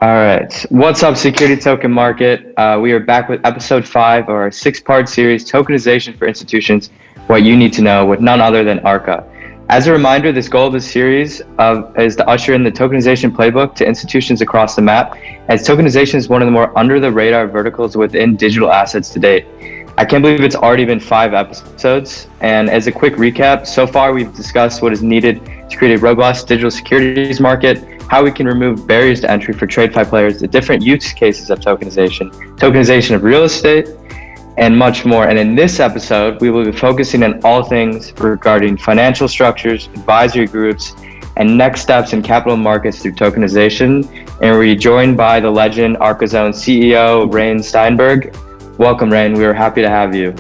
All right. What's up, security token market? We are back with episode 5 of our 6-part series, Tokenization for Institutions, What You Need to Know, with none other than Arca. As a reminder, this goal of this series is to usher in the tokenization playbook to institutions across the map, as tokenization is one of the more under-the-radar verticals within digital assets to date. I can't believe it's already been 5 episodes, and as a quick recap, so far we've discussed what is needed to create a robust digital securities market, how we can remove barriers to entry for TradeFi players, the different use cases of tokenization of real estate, and much more. And in this episode, we will be focusing on all things regarding financial structures, advisory groups, and next steps in capital markets through tokenization. And we're joined by the legend Arca's own CEO, Rayne Steinberg. Welcome, Rayne. We are happy to have you.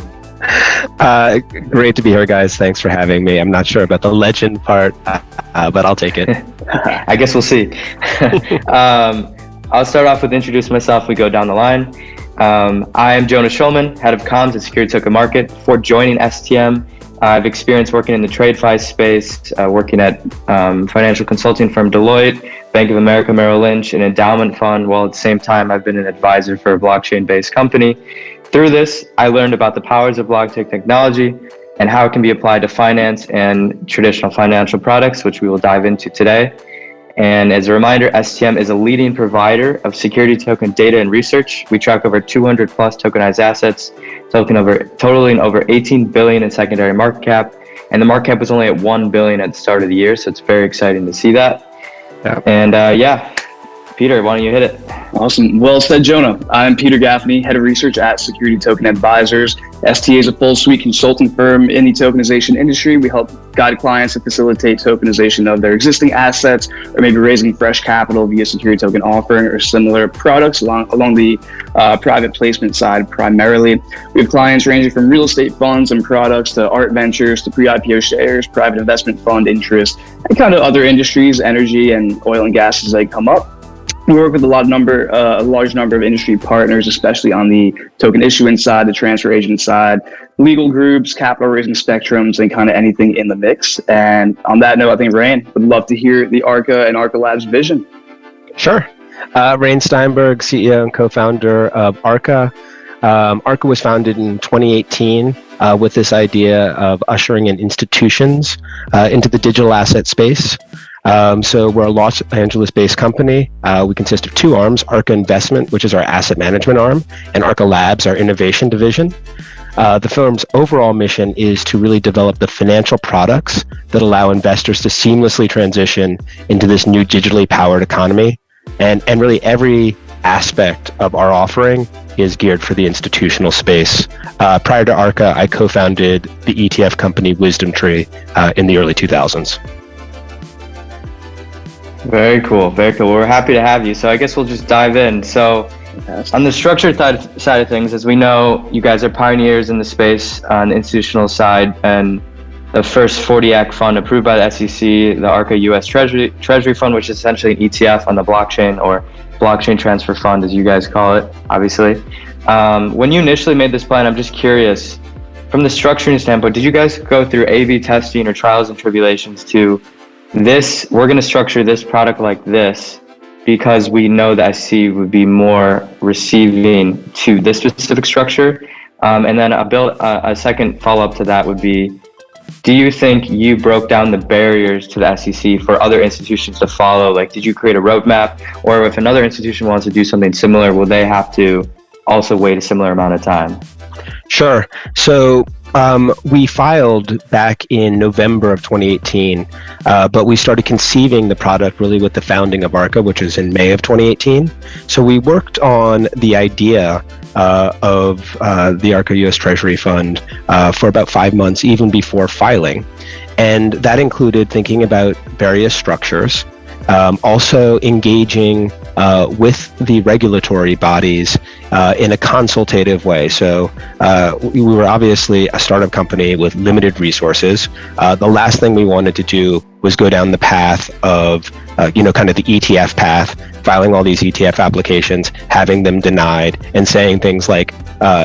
Great to be here, guys. Thanks for having me. I'm not sure about the legend part, but I'll take it. I guess we'll see. I'll start off with introducing myself. We go down the line. I am Jonah Schulman, head of comms at Security Token Market. Before joining STM, I've experienced working in the TradeFi space, working at financial consulting firm Deloitte, Bank of America Merrill Lynch, an endowment fund, while at the same time I've been an advisor for a blockchain-based company. Through this, I learned about the powers of blockchain technology and how it can be applied to finance and traditional financial products, which we will dive into today. And as a reminder, STM is a leading provider of security token data and research. We track over 200 plus tokenized assets, totaling over 18 billion in secondary market cap. And the market cap was only at 1 billion at the start of the year. So it's very exciting to see that. Yeah. And Peter, why don't you hit it? Awesome. Well said, Jonah. I'm Peter Gaffney, head of research at Security Token Advisors. STA is a full suite consulting firm in the tokenization industry. We help guide clients to facilitate tokenization of their existing assets, or maybe raising fresh capital via security token offering or similar products along the private placement side primarily. We have clients ranging from real estate funds and products to art ventures to pre-IPO shares, private investment fund interest, and kind of other industries, energy and oil and gas as they come up. We work with a large number of industry partners, especially on the token issuance side, the transfer agent side, legal groups, capital raising spectrums, and kind of anything in the mix. And on that note, I think Rayne would love to hear the Arca and Arca Labs vision. Sure. Rayne Steinberg, CEO and co-founder of Arca. Arca was founded in 2018 with this idea of ushering in institutions into the digital asset space. So we're a Los Angeles-based company. We consist of 2 arms, Arca Investment, which is our asset management arm, and Arca Labs, our innovation division. The firm's overall mission is to really develop the financial products that allow investors to seamlessly transition into this new digitally powered economy. And really every aspect of our offering is geared for the institutional space. Prior to Arca, I co-founded the ETF company Wisdom Tree in the early 2000s. Very cool. Very cool. We're happy to have you. So I guess we'll just dive in. So on the structured side of things, as we know, you guys are pioneers in the space on the institutional side, and the first 40 Act fund approved by the SEC, the Arca US Treasury Fund, which is essentially an ETF on the blockchain, or blockchain transfer fund, as you guys call it, obviously. When you initially made this plan, I'm just curious, from the structuring standpoint, did you guys go through A/B testing or trials and tribulations to we're going to structure this product like this because we know that SEC would be more receiving to this specific structure? And then a second follow-up to that would be, do you think you broke down the barriers to the SEC for other institutions to follow? Like, did you create a roadmap? Or if another institution wants to do something similar, will they have to also wait a similar amount of time? Sure. So we filed back in November of 2018, but we started conceiving the product really with the founding of Arca, which was in May of 2018. So we worked on the idea of the Arca US Treasury Fund for about 5 months, even before filing. And that included thinking about various structures, also engaging with the regulatory bodies in a consultative way. So we were obviously a startup company with limited resources. The last thing we wanted to do was go down the path of, kind of the ETF path, filing all these ETF applications, having them denied, and saying things like,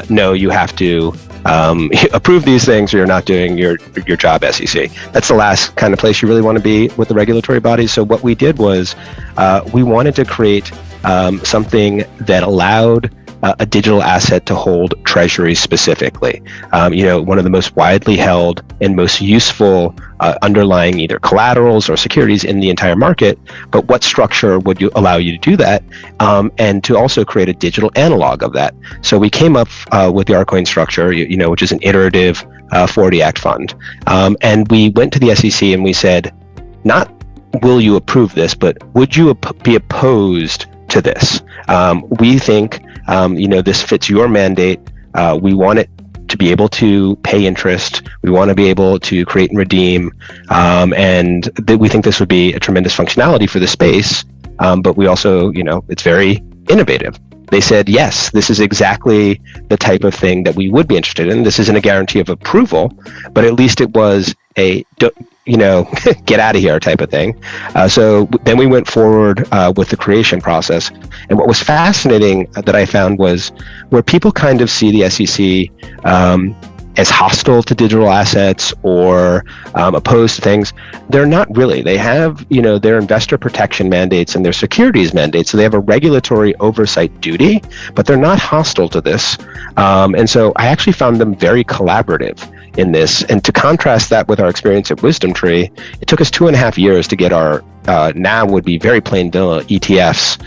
no, you have to approve these things or you're not doing your job, SEC. That's the last kind of place you really want to be with the regulatory bodies. So what we did was we wanted to create something that allowed a digital asset to hold treasuries specifically. One of the most widely held and most useful underlying either collaterals or securities in the entire market. But what structure would allow you to do that, and to also create a digital analog of that? So we came up with the Arcoin structure, which is an iterative 40 Act fund, and we went to the SEC and we said, not will you approve this, but would you be opposed to this? We think this fits your mandate. We want it to be able to pay interest. We want to be able to create and redeem, and we think this would be a tremendous functionality for the space. But we also, it's very innovative. They said, yes, this is exactly the type of thing that we would be interested in. This isn't a guarantee of approval, but at least it was a, get out of here type of thing. So then we went forward with the creation process. And what was fascinating that I found was where people kind of see the SEC as hostile to digital assets or opposed to things. They're not really. They have, their investor protection mandates and their securities mandates. So they have a regulatory oversight duty, but they're not hostile to this. And so I actually found them very collaborative in this. And to contrast that with our experience at WisdomTree, it took us 2.5 years to get our now would be very plain vanilla ETFs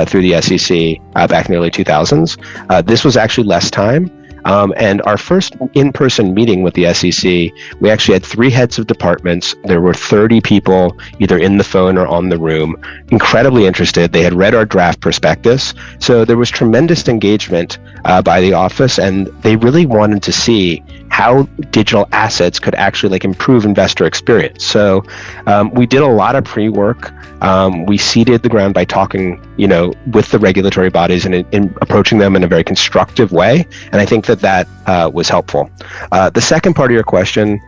through the SEC back in the early 2000s. This was actually less time. And our first in-person meeting with the SEC, we actually had 3 heads of departments. There were 30 people either in the phone or on the room, incredibly interested. They had read our draft prospectus. So there was tremendous engagement by the office, and they really wanted to see how digital assets could actually improve investor experience. So we did a lot of pre-work. We seeded the ground by talking, with the regulatory bodies and in approaching them in a very constructive way. And I think that was helpful. The second part of your question,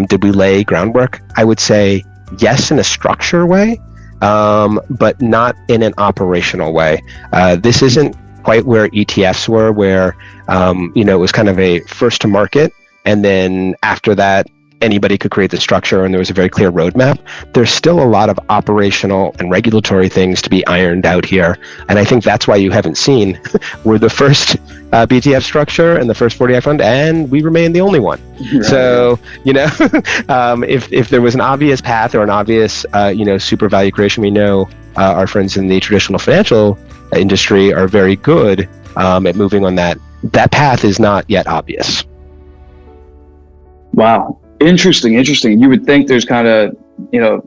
did we lay groundwork? I would say yes, in a structure way, but not in an operational way. This isn't quite where ETFs were, where, it was kind of a first to market. And then after that, anybody could create the structure and there was a very clear roadmap. There's still a lot of operational and regulatory things to be ironed out here. And I think that's why you haven't seen we're the first BTF structure and the first 40 Act fund, and we remain the only one. Right. So, if there was an obvious path or an obvious, super value creation, we know our friends in the traditional financial industry are very good at moving on that. That path is not yet obvious. Wow. Interesting. You would think there's kind of,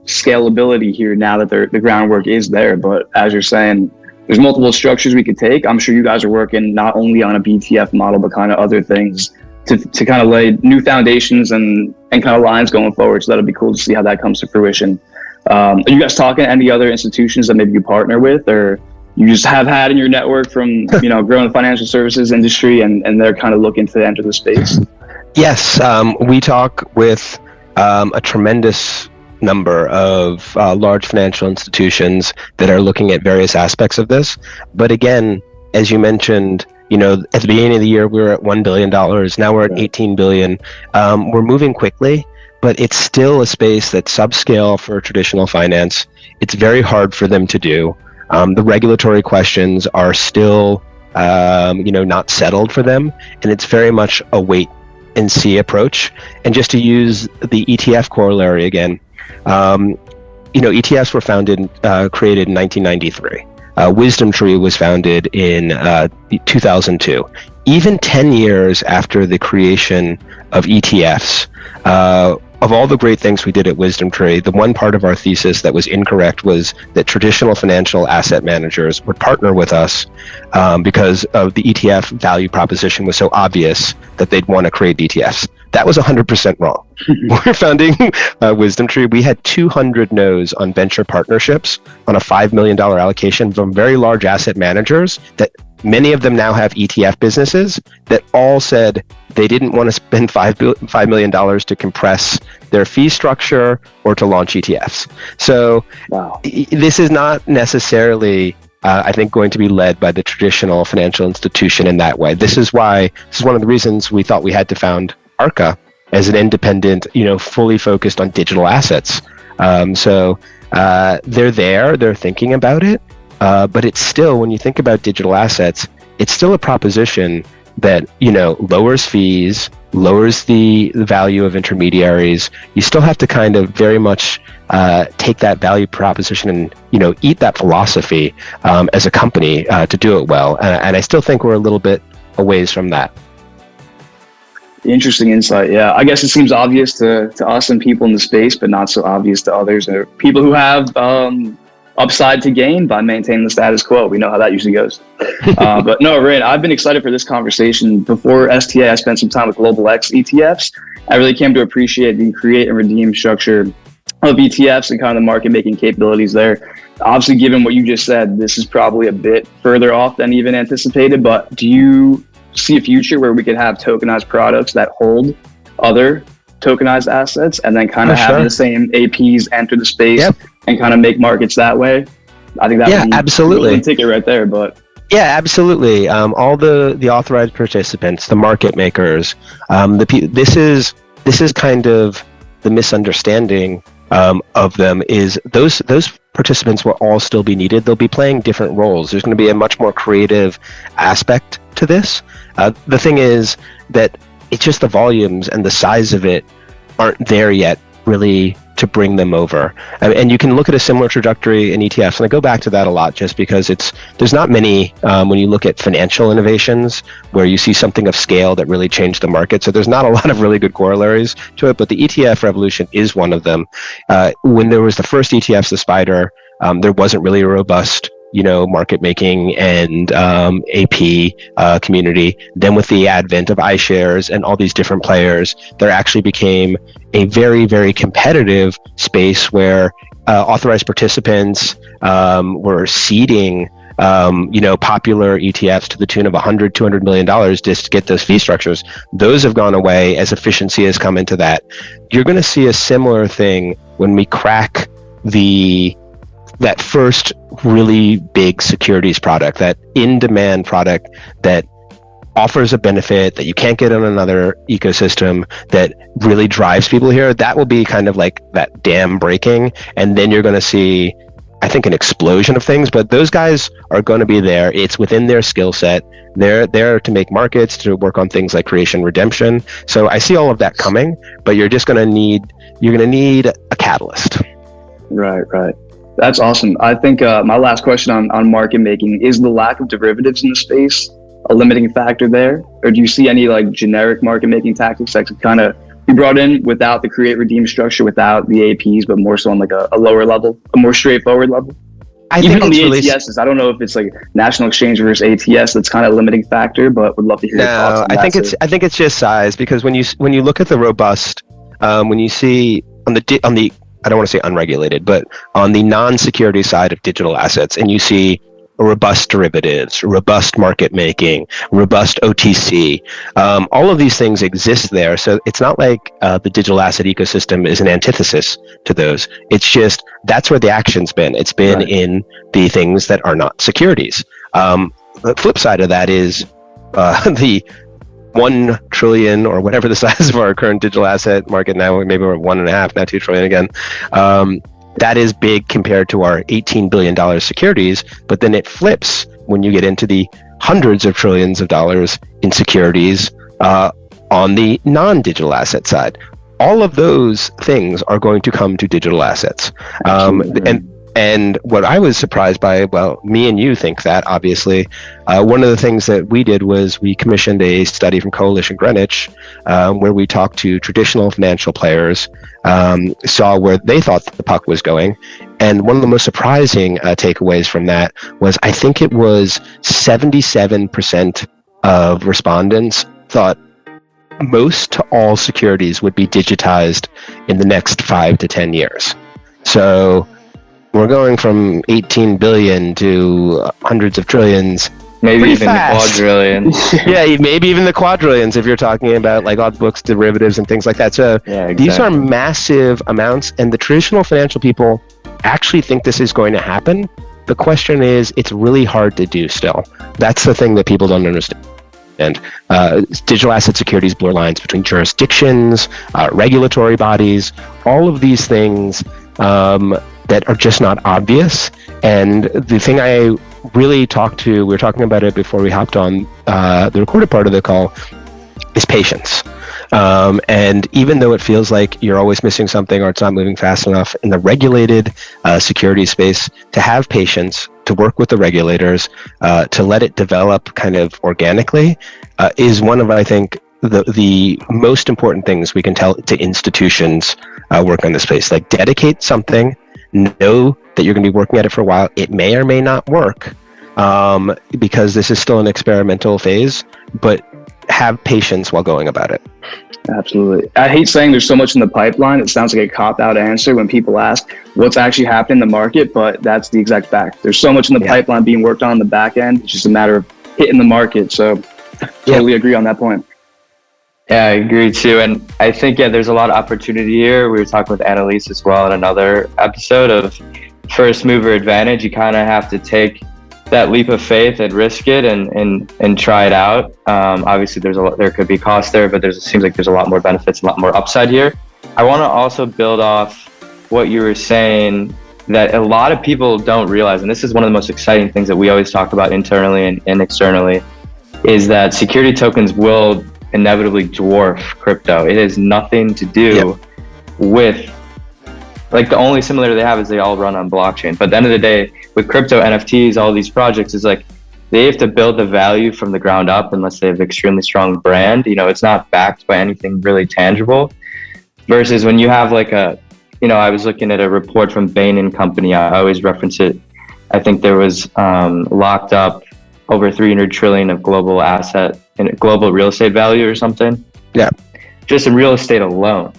scalability here now that the groundwork is there. But as you're saying, there's multiple structures we could take. I'm sure you guys are working not only on a BTF model, but kind of other things to kind of lay new foundations and kind of lines going forward. So that'll be cool to see how that comes to fruition. Are you guys talking to any other institutions that maybe you partner with, or you just have had in your network from, growing the financial services industry and they're kind of looking to enter the space? Yes, we talk with a tremendous number of large financial institutions that are looking at various aspects of this. But again, as you mentioned, at the beginning of the year, we were at $1 billion. Now we're at $18 billion. We're moving quickly, but it's still a space that's subscale for traditional finance. It's very hard for them to do. The regulatory questions are still, not settled for them. And it's very much a wait and see approach. And just to use the ETF corollary again, ETFs were created in 1993. WisdomTree was founded in 2002. Even 10 years after the creation of ETFs, of all the great things we did at WisdomTree, the one part of our thesis that was incorrect was that traditional financial asset managers would partner with us because of the ETF value proposition was so obvious that they'd want to create ETFs. That was 100% wrong. We're founding WisdomTree. We had 200 no's on venture partnerships on a $5 million allocation from very large asset managers that many of them now have ETF businesses that all said they didn't want to spend $5 million to compress their fee structure or to launch ETFs. So This is not necessarily, I think, going to be led by the traditional financial institution in that way. This is one of the reasons we thought we had to found Arca as an independent, fully focused on digital assets. They're there, they're thinking about it. but it's still, when you think about digital assets, it's still a proposition that, lowers fees, lowers the value of intermediaries. You still have to kind of very much take that value proposition and, eat that philosophy as a company to do it well. And I still think we're a little bit a ways from that. Interesting insight. Yeah, I guess it seems obvious to us and people in the space, but not so obvious to others, or people who have upside to gain by maintaining the status quo. We know how that usually goes. But no, Rayne, I've been excited for this conversation. Before STA, I spent some time with Global X ETFs. I really came to appreciate the create and redeem structure of ETFs and kind of the market making capabilities there. Obviously, given what you just said, this is probably a bit further off than even anticipated, but do you see a future where we could have tokenized products that hold other tokenized assets and then kind of have the same APs enter the space and kind of make markets that way? I think that would be absolutely a ticket right there. But yeah, absolutely. All the authorized participants, the market makers, this is kind of the misunderstanding of them, is those participants will all still be needed. They'll be playing different roles. There's going to be a much more creative aspect to this. The thing is that it's just the volumes and the size of it aren't there yet really to bring them over. And you can look at a similar trajectory in ETFs, and I go back to that a lot just because there's not many, when you look at financial innovations where you see something of scale that really changed the market. So there's not a lot of really good corollaries to it, but the ETF revolution is one of them. When there was the first ETFs, the Spider, there wasn't really a robust market making and AP community. Then with the advent of iShares and all these different players, there actually became a very, very competitive space where authorized participants were seeding popular ETFs to the tune of $100-200 million just to get those fee structures. Those have gone away as efficiency has come into that. You're going to see a similar thing when we crack that first really big securities product, that in-demand product that offers a benefit that you can't get on another ecosystem, that really drives people here. That will be kind of like that dam breaking, and then you're going to see, I think, an explosion of things. But those guys are going to be there. It's within their skill set. They're there to make markets, to work on things like creation, redemption. So I see all of that coming, but you're going to need a catalyst. Right. That's awesome. I think my last question on market making is the lack of derivatives in the space a limiting factor there, or do you see any like generic market making tactics that could kind of be brought in without the create redeem structure, without the APs, but more so on like a lower level, a more straightforward level? Even on the ATSs, I don't know if it's like national exchange versus ATS that's kind of a limiting factor, but would love to hear your thoughts on that. I think it's just size, because when you look at the robust, when you see on the I don't want to say unregulated, but on the non-security side of digital assets, and you see robust derivatives, robust market making, robust OTC, all of these things exist there. So it's not like the digital asset ecosystem is an antithesis to those. It's just that's where the action's been. It's been in the things that are not securities. The flip side of that is the 1 trillion or whatever the size of our current digital asset market now, maybe we're 1.5, now 2 trillion again. That is big compared to our $18 billion securities, but then it flips when you get into the hundreds of trillions of dollars in securities on the non-digital asset side. All of those things are going to come to digital assets. And what I was surprised by, well, me and you think that, obviously, one of the things that we did was we commissioned a study from Coalition Greenwich, where we talked to traditional financial players, saw where they thought the puck was going. And one of the most surprising takeaways from that was, I think it was 77% of respondents thought most to all securities would be digitized in the next 5 to 10 years. So we're going from 18 billion to hundreds of trillions. Maybe even fast. the quadrillion. Yeah, maybe even the quadrillions if you're talking about like odd books, derivatives, and things like that. So These are massive amounts, and the traditional financial people actually think this is going to happen. The question is, it's really hard to do still. That's the thing that people don't understand. And digital asset securities blur lines between jurisdictions, regulatory bodies, all of these things. that are just not obvious. And the thing I really we were talking about it before we hopped on the recorded part of the call, is patience. And even though it feels like you're always missing something or it's not moving fast enough in the regulated security space, to have patience, to work with the regulators, to let it develop kind of organically, is one of, I think, the most important things we can tell to institutions working in this space. Like, dedicate something, know that you're going to be working at it for a while. It may or may not work, because this is still an experimental phase, but have patience while going about it. Absolutely. I hate saying there's so much in the pipeline. It sounds like a cop-out answer when people ask what's actually happening in the market, but that's the exact fact. There's so much in the pipeline being worked on the back end. It's just a matter of hitting the market. So totally agree on that point. Yeah, I agree too. And I think, there's a lot of opportunity here. We were talking with Annalise as well in another episode of first mover advantage. You kind of have to take that leap of faith and risk it and try it out. Obviously, there could be cost there, but it seems like there's a lot more benefits, a lot more upside here. I want to also build off what you were saying, that a lot of people don't realize, and this is one of the most exciting things that we always talk about internally and externally, is that security tokens will inevitably dwarf crypto. It has nothing to do with, like, the only similarity they have is they all run on blockchain. But at the end of the day, with crypto, NFTs, all these projects, is like they have to build the value from the ground up unless they have an extremely strong brand. It's not backed by anything really tangible. Versus when you have like I was looking at a report from Bain and Company. I always reference it. I think there was locked up over 300 trillion of global real estate value or something. Yeah. Just in real estate alone.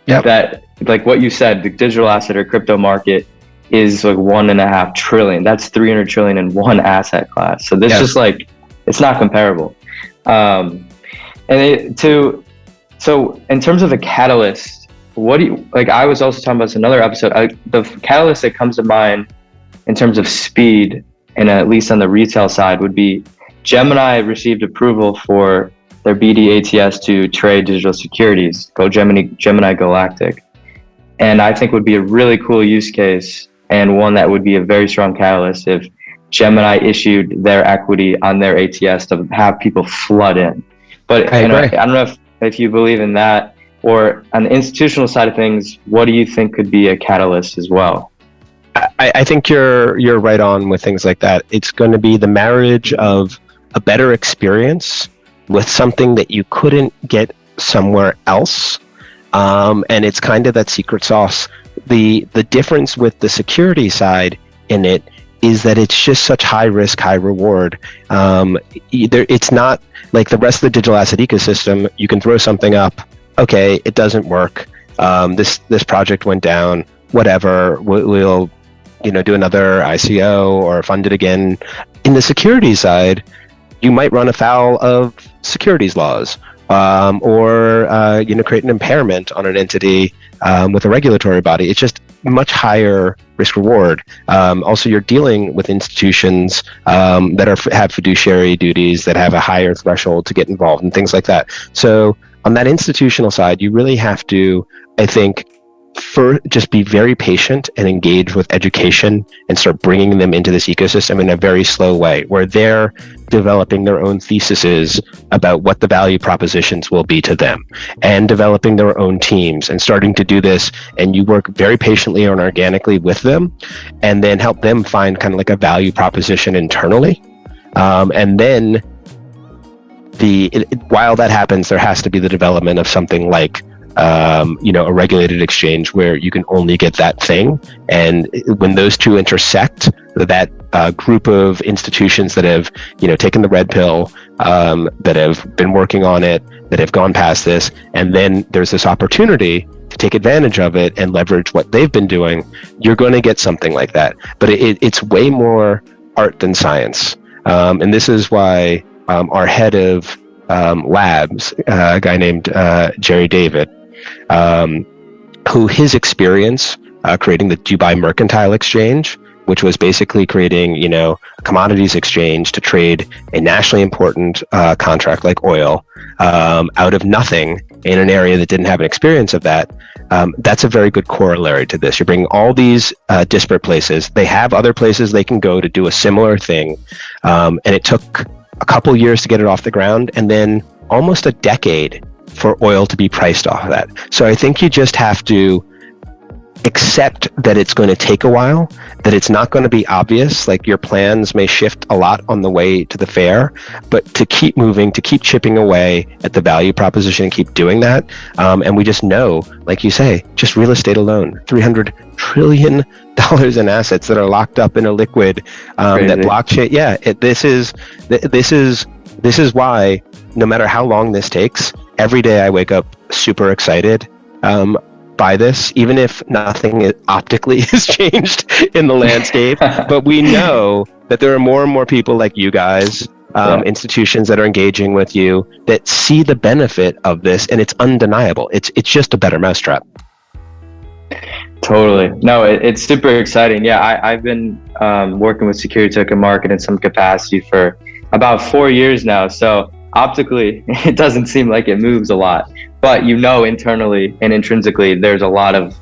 Yeah. That, like what you said, the digital asset or crypto market is like 1.5 trillion. That's 300 trillion in one asset class. So this is like, it's not comparable. So in terms of a catalyst, what do you, like, I was also talking about this in another episode, the catalyst that comes to mind in terms of speed, and at least on the retail side, would be Gemini received approval for their BD ATS to trade digital securities, Gemini Galactic. And I think would be a really cool use case, and one that would be a very strong catalyst if Gemini issued their equity on their ATS to have people flood in. But I don't know if you believe in that, or on the institutional side of things, what do you think could be a catalyst as well? I think you're right on with things like that. It's going to be the marriage of a better experience with something that you couldn't get somewhere else. And it's kind of that secret sauce. The difference with the security side in it is that it's just such high risk, high reward. It's not like the rest of the digital asset ecosystem. You can throw something up, okay, it doesn't work. This project went down, whatever, we'll do another ICO or fund it again. In the security side, you might run afoul of securities laws, or create an impairment on an entity with a regulatory body. It's just much higher risk reward. Also, you're dealing with institutions that have fiduciary duties, that have a higher threshold to get involved, and things like that. So on that institutional side, you really have to, I think, just be very patient and engage with education and start bringing them into this ecosystem in a very slow way, where they're developing their own theses about what the value propositions will be to them, and developing their own teams and starting to do this. And you work very patiently and organically with them, and then help them find kind of like a value proposition internally. And then while that happens, there has to be the development of something like a regulated exchange where you can only get that thing. And when those two intersect, that group of institutions that have, taken the red pill, that have been working on it, that have gone past this, and then there's this opportunity to take advantage of it and leverage what they've been doing, you're going to get something like that. But it's way more art than science. And this is why our head of labs, a guy named Jerry David, who his experience creating the Dubai Mercantile Exchange which was basically creating, a commodities exchange to trade a nationally important contract like oil out of nothing in an area that didn't have an experience of that. That's a very good corollary to this. You're bringing all these disparate places. They have other places they can go to do a similar thing. And it took a couple years to get it off the ground, and then almost a decade for oil to be priced off of that. So I think you just have to accept that it's going to take a while, that it's not going to be obvious, like your plans may shift a lot on the way to the fair, but to keep moving, to keep chipping away at the value proposition and keep doing that. And we just know, like you say, just real estate alone, $300 trillion in assets that are locked up in a liquid, that blockchain. Yeah, this is why no matter how long this takes, every day I wake up super excited by this, even if nothing optically has changed in the landscape. But we know that there are more and more people like you guys, institutions that are engaging with you, that see the benefit of this, and it's undeniable. It's just a better mousetrap. Totally. No, it's super exciting. Yeah, I've been working with security token market in some capacity for about 4 years now. So optically, it doesn't seem like it moves a lot. But internally and intrinsically, there's a lot of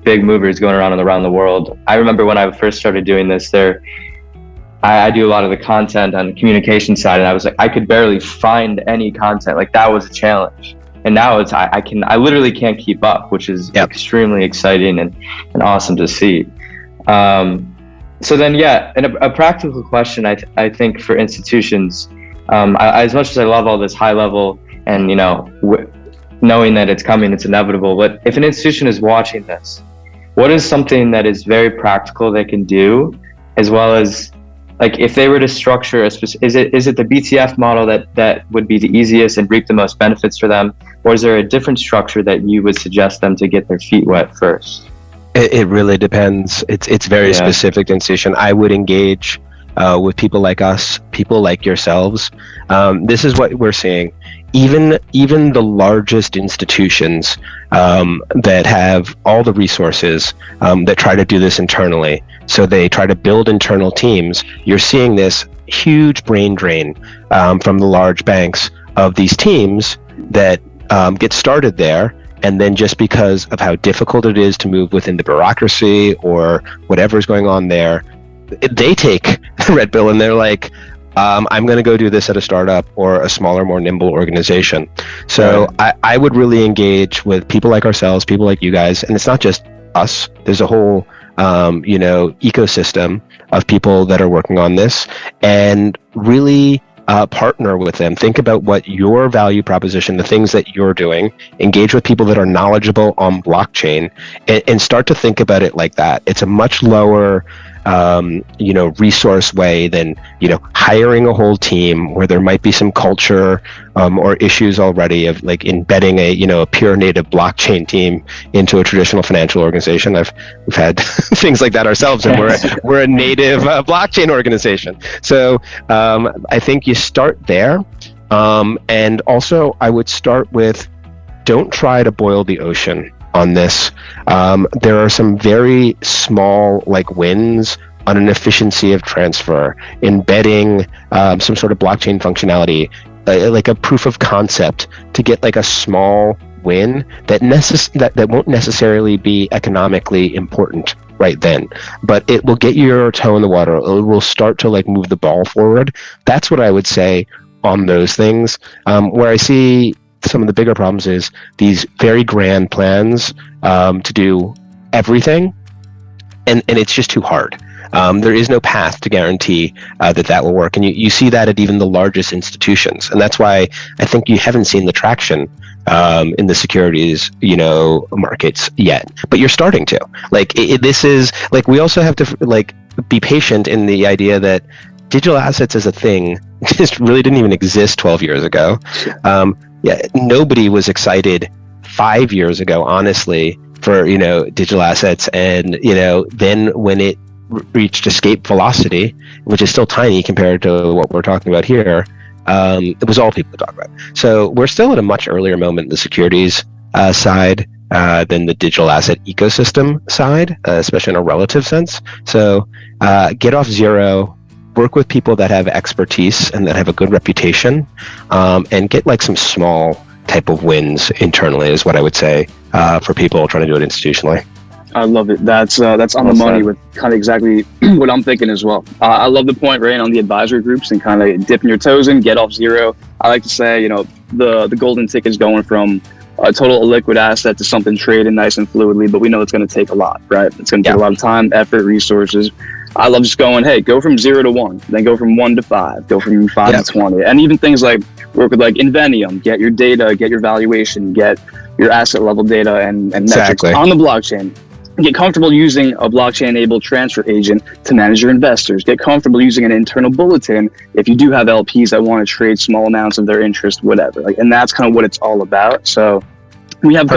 big movers going around the world. I remember when I first started doing this, I do a lot of the content on the communication side, and I was like, I could barely find any content. Like, that was a challenge. And now I literally can't keep up, which is extremely exciting and awesome to see. So then, and a practical question, I think for institutions, as much as I love all this high level and, knowing that it's coming, it's inevitable. But if an institution is watching this, what is something that is very practical they can do, as well as, like, if they were to structure is it the BTF model that would be the easiest and reap the most benefits for them? Or is there a different structure that you would suggest them to get their feet wet first? It really depends. It's very specific to institution. I would engage with people like us, people like yourselves. This is what we're seeing. Even the largest institutions that have all the resources that try to do this internally, so they try to build internal teams, you're seeing this huge brain drain from the large banks of these teams that get started there, and then just because of how difficult it is to move within the bureaucracy or whatever's going on there, they take the red pill and they're like, I'm going to go do this at a startup or a smaller, more nimble organization. So I would really engage with people like ourselves, people like you guys, and it's not just us. There's a whole, ecosystem of people that are working on this, and really partner with them. Think about what your value proposition, the things that you're doing, engage with people that are knowledgeable on blockchain, and start to think about it like that. It's a much lower resource way than, hiring a whole team where there might be some culture or issues already of, like, embedding a pure native blockchain team into a traditional financial organization. We've had things like that ourselves, and we're a native blockchain organization. So I think you start there, and also I would start with, don't try to boil the ocean on this. There are some very small, wins on an efficiency of transfer, embedding some sort of blockchain functionality, like a proof of concept, to get a small win that won't necessarily be economically important right then, but it will get your toe in the water. It will start to move the ball forward. That's what I would say on those things. Where I see some of the bigger problems is these very grand plans to do everything, and it's just too hard. There is no path to guarantee that will work, and you see that at even the largest institutions, and that's why I think you haven't seen the traction in the securities markets yet, but you're starting to. This is we also have to be patient in the idea that digital assets as a thing just really didn't even exist 12 years ago. Nobody was excited 5 years ago, honestly, for digital assets, and then when it reached escape velocity, which is still tiny compared to what we're talking about here, it was all people talk about. So we're still at a much earlier moment in the securities side. than the digital asset ecosystem side, especially in a relative sense. So get off zero, work with people that have expertise and that have a good reputation, and get like some small type of wins internally is what I would say for people trying to do it institutionally. I love it. That's on the money with kind of exactly what I'm thinking as well. I love the point, Rayne, on the advisory groups and kind of dipping your toes in, get off zero. I like to say, the golden ticket is going from a total illiquid asset to something traded nice and fluidly, but we know it's going to take a lot, right? It's going to take a lot of time, effort, resources. I love just going, hey, go from 0 to 1, then go from 1 to 5, go from 5 to 20. And even things like work with like Invenium, get your data, get your valuation, get your asset level data and metrics on the blockchain. Get comfortable using a blockchain-enabled transfer agent to manage your investors. Get comfortable using an internal bulletin if you do have LPs that want to trade small amounts of their interest, whatever. And that's kind of what it's all about. So we have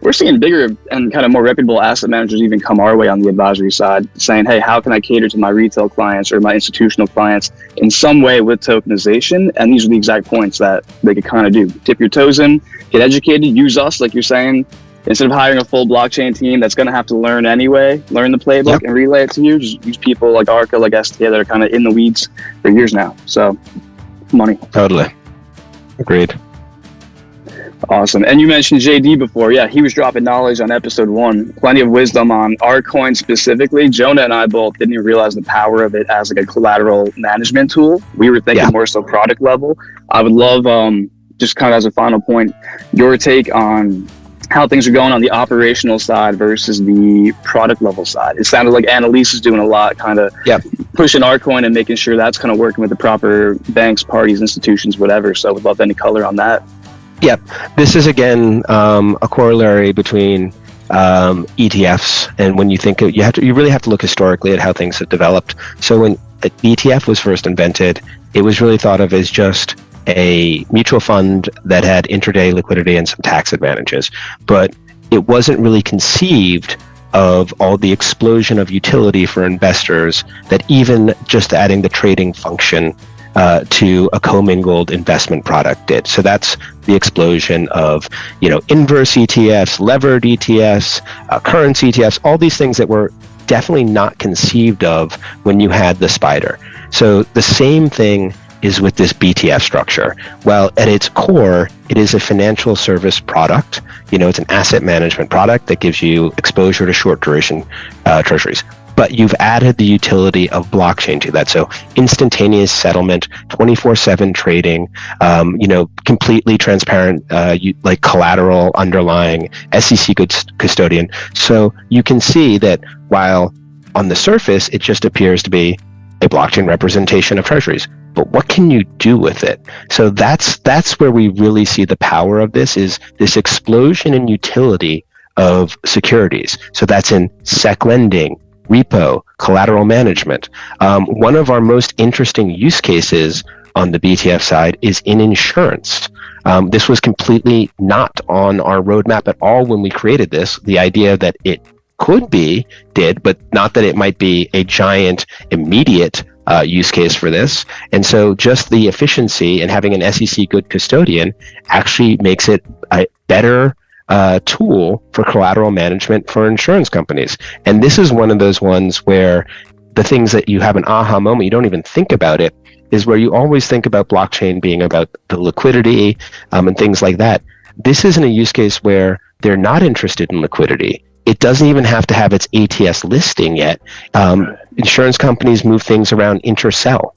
we're seeing bigger and kind of more reputable asset managers even come our way on the advisory side, saying, hey, how can I cater to my retail clients or my institutional clients in some way with tokenization? And these are the exact points that they could kind of do. Dip your toes in, get educated, use us, like you're saying. Instead of hiring a full blockchain team that's going to have to learn anyway, learn the playbook and relay it to you, just use people like Arca, like STA that are kind of in the weeds for years now. So, money. Totally. Agreed. Awesome. And you mentioned JD before. Yeah, he was dropping knowledge on episode 1. Plenty of wisdom on our coin specifically. Jonah and I both didn't even realize the power of it as like a collateral management tool. We were thinking more so product level. I would love, just kind of as a final point, your take on how things are going on the operational side versus the product level side. It sounded like Annalise is doing a lot, kind of pushing our coin and making sure that's kind of working with the proper banks, parties, institutions, whatever. So I would love any color on that. Yep. This is, again, a corollary between ETFs. And when you think you really have to look historically at how things have developed. So when ETF was first invented, it was really thought of as just a mutual fund that had intraday liquidity and some tax advantages, but it wasn't really conceived of all the explosion of utility for investors that even just adding the trading function to a commingled investment product did. So that's the explosion of, inverse ETFs, levered ETFs, currency ETFs, all these things that were definitely not conceived of when you had the spider. So the same thing is with this BTF structure. Well, at its core, it is a financial service product. It's an asset management product that gives you exposure to short duration treasuries. But you've added the utility of blockchain to that. So instantaneous settlement, 24/7 trading, completely transparent, like collateral underlying SEC custodian. So you can see that while on the surface, it just appears to be a blockchain representation of treasuries. But what can you do with it? So that's where we really see the power of this, is this explosion in utility of securities. So that's in sec lending, repo, collateral management. One of our most interesting use cases on the BTF side is in insurance. This was completely not on our roadmap at all when we created this. The idea that it could be but not that it might be a giant immediate use case for this. And so just the efficiency and having an SEC good custodian actually makes it a better tool for collateral management for insurance companies. And this is one of those ones where the things that you have an aha moment, you don't even think about it, is where you always think about blockchain being about the liquidity and things like that. This isn't a use case where they're not interested in liquidity. It doesn't even have to have its ATS listing yet. Insurance companies move things around intersell.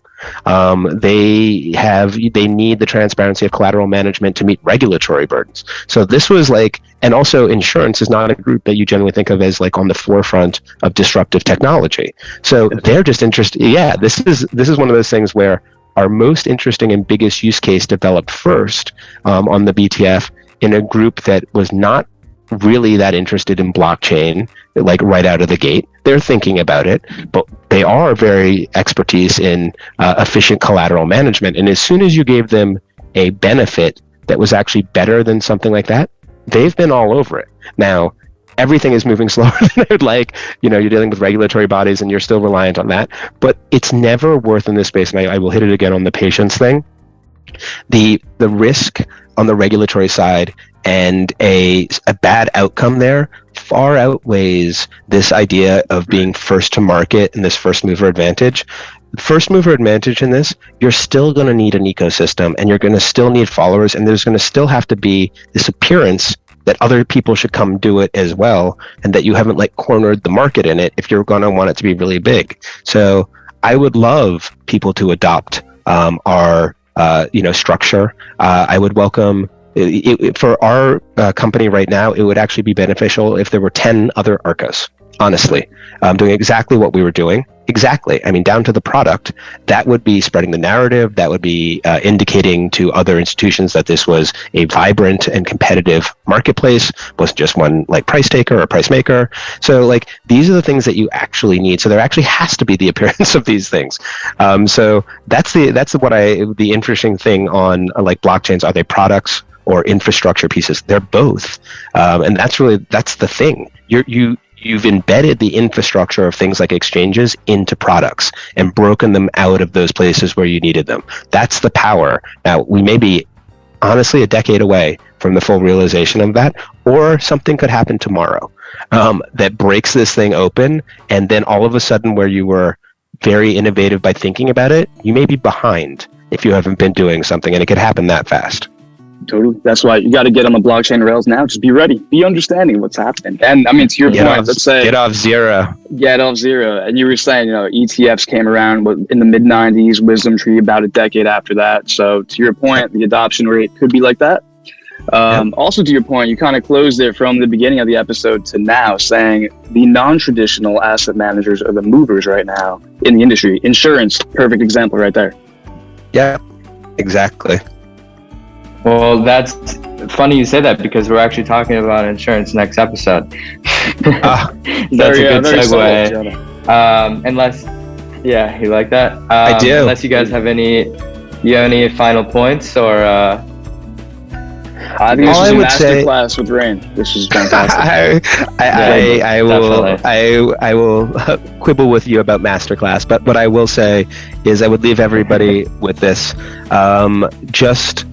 They need the transparency of collateral management to meet regulatory burdens. So this was and also insurance is not a group that you generally think of as on the forefront of disruptive technology. So they're just interested. Yeah, this is one of those things where our most interesting and biggest use case developed first on the BTF in a group that was not really that interested in blockchain right out of the gate. They're thinking about it, but they are very expertise in efficient collateral management. And as soon as you gave them a benefit that was actually better than something like that, they've been all over it. Now, everything is moving slower than I would like. You're dealing with regulatory bodies and you're still reliant on that, but it's never worth in this space. And I will hit it again on the patience thing. The risk on the regulatory side and a bad outcome there far outweighs this idea of being first to market and this first mover advantage. First mover advantage in this, you're still going to need an ecosystem, and you're going to still need followers, and there's going to still have to be this appearance that other people should come do it as well, and that you haven't like cornered the market in it if you're going to want it to be really big. So I would love people to adopt our structure. I would welcome for our company right now. It would actually be beneficial if there were 10 other Arcas. Honestly, doing exactly what we were doing. Exactly. I mean, down to the product. That would be spreading the narrative. That would be indicating to other institutions that this was a vibrant and competitive marketplace, wasn't just one like price taker or price maker. So like these are the things that you actually need. So there actually has to be the appearance of these things. So that's the interesting thing on like blockchains. Are they products or infrastructure pieces? They're both, and that's the thing. You've embedded the infrastructure of things like exchanges into products and broken them out of those places where you needed them. That's the power. Now, we may be honestly a decade away from the full realization of that, or something could happen tomorrow that breaks this thing open, and then all of a sudden where you were very innovative by thinking about it, you may be behind if you haven't been doing something, and it could happen that fast. Totally. That's why you got to get on the blockchain rails now. Just be ready. Be understanding of what's happening. And I mean, to your point, let's say get off zero. And you were saying, ETFs came around in the mid 90s, Wisdom Tree about a decade after that. So to your point, the adoption rate could be like that. Also to your point, you kind of closed it from the beginning of the episode to now, saying the non-traditional asset managers are the movers right now in the industry. Insurance, perfect example right there. Yeah, exactly. Well, that's funny you say that, because we're actually talking about insurance next episode. That's a good segue. Unless, you like that? I do. Unless you guys have any final points, or I think this is a masterclass with Rayne. This is fantastic. I will quibble with you about masterclass, but what I will say is I would leave everybody with this. Just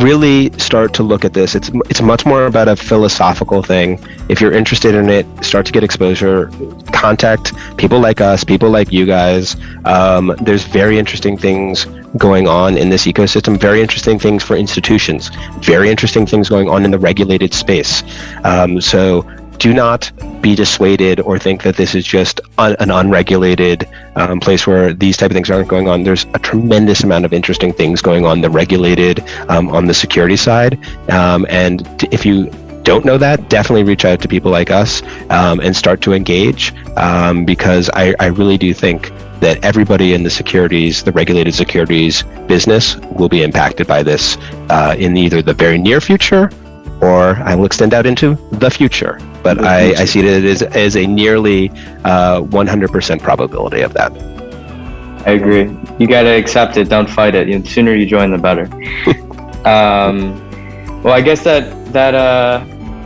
really start to look at this. It's much more about a philosophical thing. If you're interested in it, start to get exposure, contact people like us, people like you guys. There's very interesting things going on in this ecosystem, very interesting things for institutions, very interesting things going on in the regulated space. So do not be dissuaded or think that this is just an unregulated place where these type of things aren't going on. There's a tremendous amount of interesting things going on the regulated, on the security side. And if you don't know that, definitely reach out to people like us and start to engage, because I really do think that everybody in the regulated securities business will be impacted by this in either the very near future, or I will extend out into the future. But I see it as a nearly 100% probability of that. I agree. You got to accept it. Don't fight it. The sooner you join, the better. Well, I guess that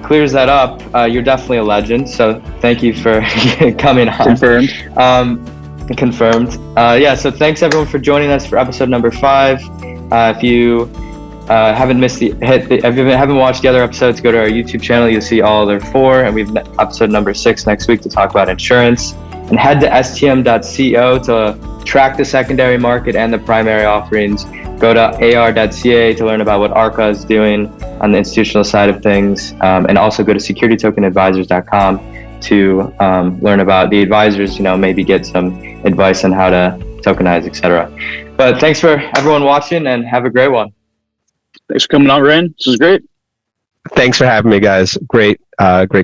clears that up. You're definitely a legend. So thank you for coming on. Confirmed. So thanks everyone for joining us for episode number 5. If you haven't watched the other episodes, go to our YouTube channel. You'll see all other 4, and we've episode number 6 next week to talk about insurance. And head to stm.co to track the secondary market and the primary offerings. Go to ar.ca to learn about what Arca is doing on the institutional side of things, and also go to securitytokenadvisors.com to learn about the advisors. Maybe get some advice on how to tokenize, etc. But thanks for everyone watching, and have a great one. Thanks for coming on, Rayne. This was great. Thanks for having me, guys. Great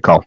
call.